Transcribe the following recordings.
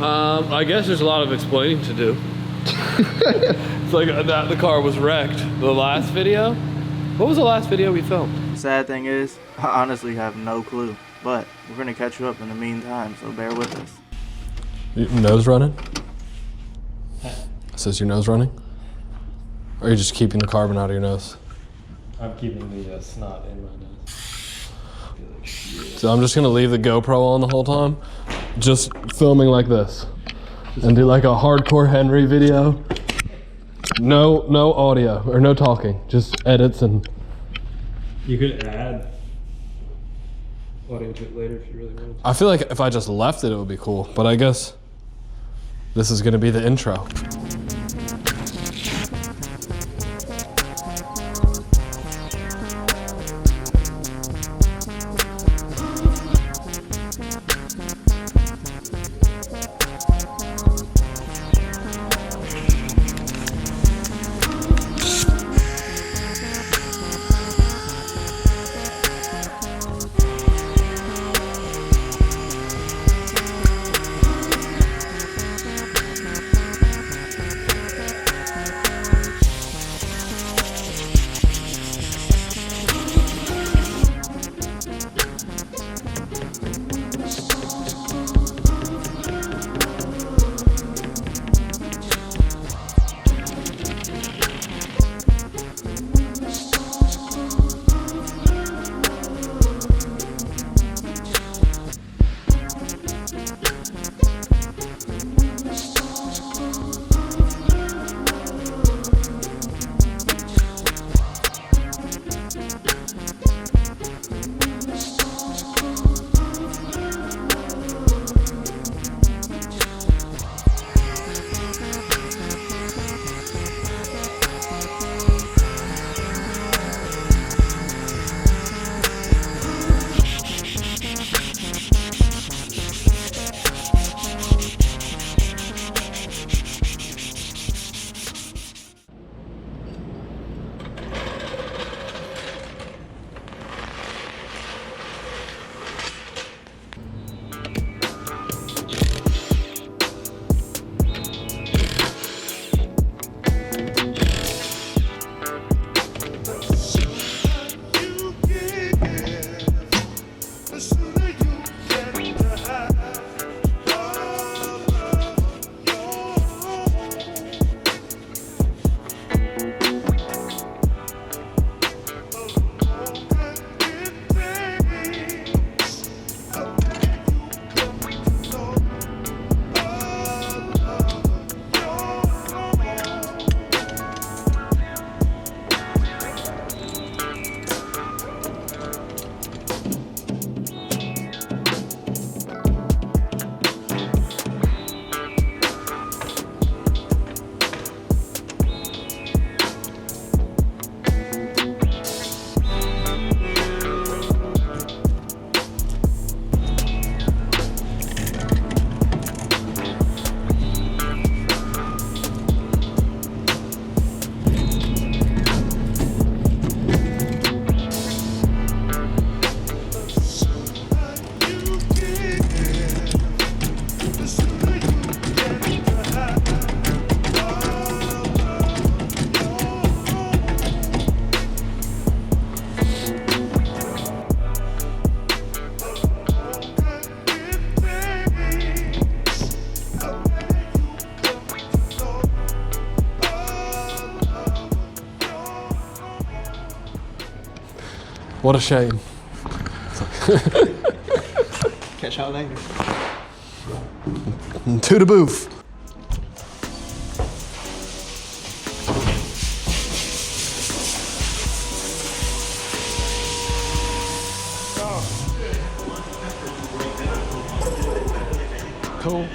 I guess there's a lot of explaining to do. It's like the car was wrecked. The last video? What was the last video we filmed? Sad thing is, I honestly have no clue. But we're gonna catch you up in the meantime, so bear with us. Your nose running? Says your nose running? Or are you just keeping the carbon out of your nose? I'm keeping the snot in my nose. So I'm just gonna leave the GoPro on the whole time, just filming like this, and do like a hardcore Henry video. No audio or no talking, just edits and. You could add audio to it later if you really wanted to. I feel like if I just left it, it would be cool, but I guess this is gonna be the intro. What a shame. Catch y'all later. To the booth. Cool.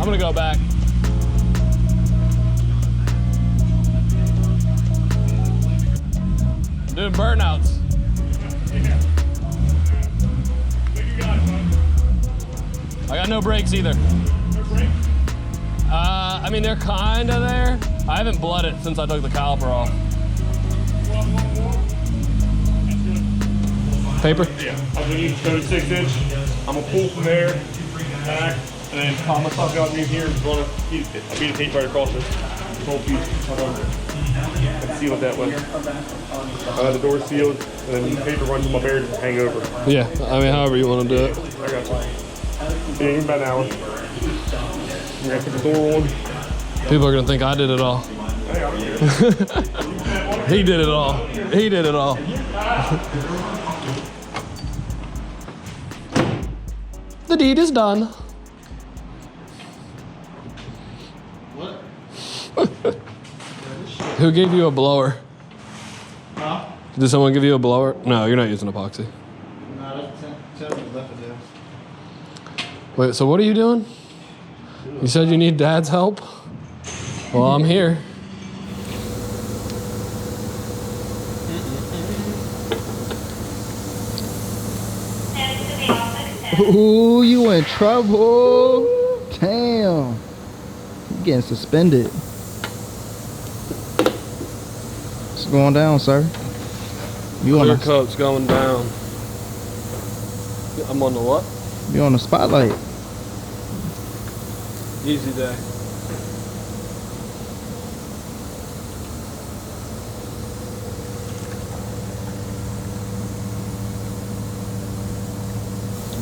I'm gonna go back. I'm doing burnouts. I got got no brakes either. I mean, they're kind of there. I haven't blooded it since I took the caliper off. Paper? Yeah, I'm gonna use 36-inch. I'm gonna pull from there, back, and then pop my stuff out in here and run a beat a tape right across this whole piece. And seal it that way. The door's sealed, and then the paper runs on my bearings and hang over. Yeah, I mean, however you want to do it. I got you. Yeah, about an hour. We're gonna put the door on. People are gonna think I did it all. Hey, I don't care. He did it all. He did it all. The deed is done. What? Who gave you a blower? Huh? Did someone give you a blower? No, you're not using epoxy. No, that's left it there. Wait, so what are you doing? You said you need Dad's help? Well, I'm here. Ooh, you in trouble. Damn. You getting suspended. What's going down, sir? You on Clear the, coat's going down. I'm on the what? you on the spotlight. Easy day.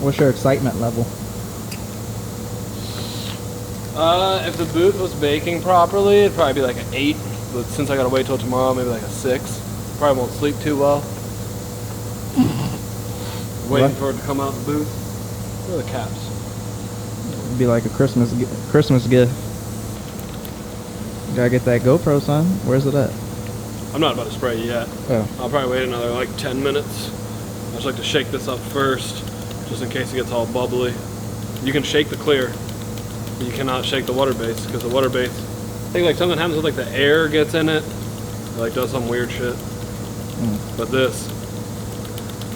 What's your excitement level? If the booth was baking properly, it'd probably be like an 8. But since I gotta wait till tomorrow, maybe like a 6. Probably won't sleep too well. Waiting What? for it to come out the booth. Where are the caps? It'd be like a Christmas gift. You gotta get that GoPro, son. Where's it at? I'm not about to spray yet. Oh. I'll probably wait another like 10 minutes. I just like to shake this up first, just in case it gets all bubbly. You can shake the clear, but you cannot shake the water base, because the water base, I think like something happens with like the air gets in it, it like does some weird shit. But this,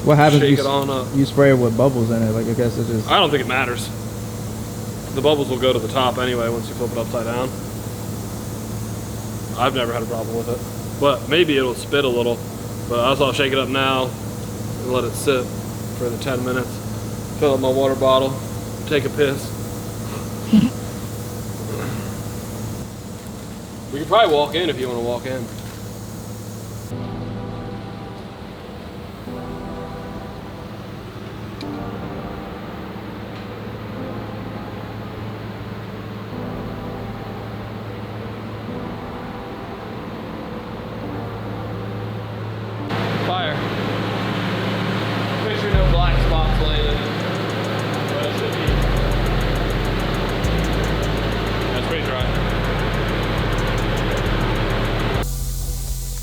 What happens shake if it on up. you spray it with bubbles in it? Like, I guess it just... I don't think it matters. The bubbles will go to the top anyway once you flip it upside down. I've never had a problem with it. But maybe it'll spit a little. But I'll shake it up now and let it sit for the 10 minutes. Fill up my water bottle, take a piss. We could probably walk in if you want to walk in. Fire. Make sure no black spots laying in it. But it should be. That's pretty dry.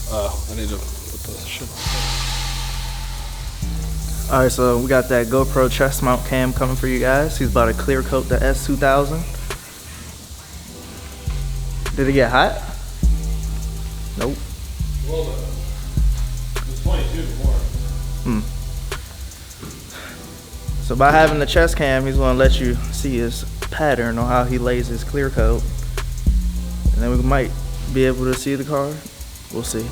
Oh, I need to put this shit on. Alright, so we got that GoPro chest mount cam coming for you guys. He's about to clear coat the S2000. Did it get hot? Nope. A little bit. It's 22 before. So by having the chest cam, he's gonna let you see his pattern on how he lays his clear coat. And then we might be able to see the car. We'll see.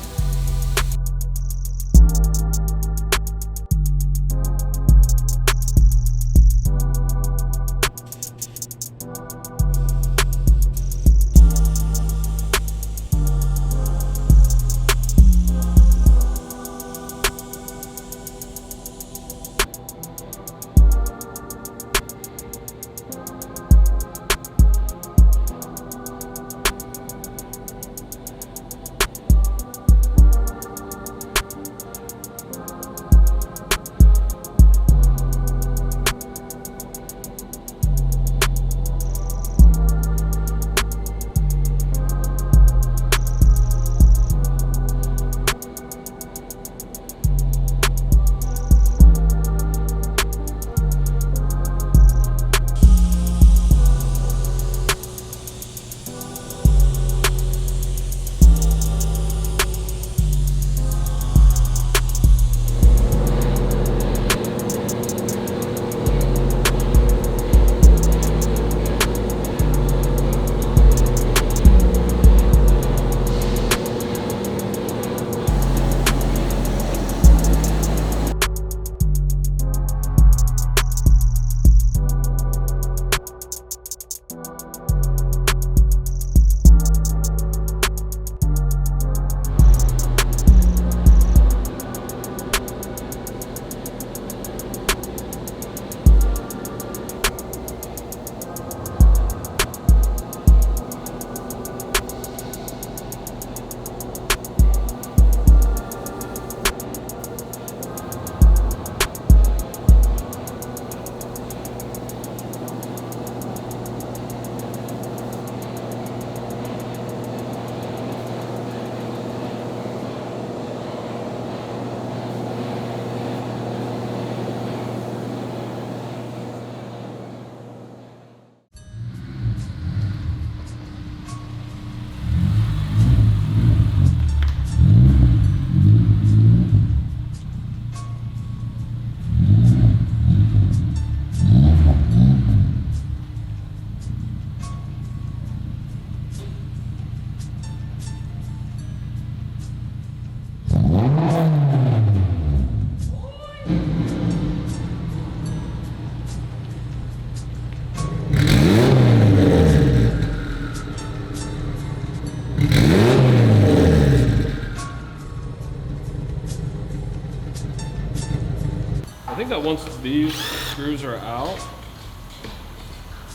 think that once these screws are out,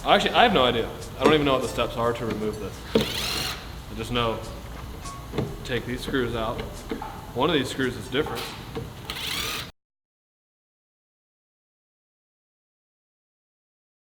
actually, I have no idea. I don't even know what the steps are to remove this. I just know, take these screws out. One of these screws is different.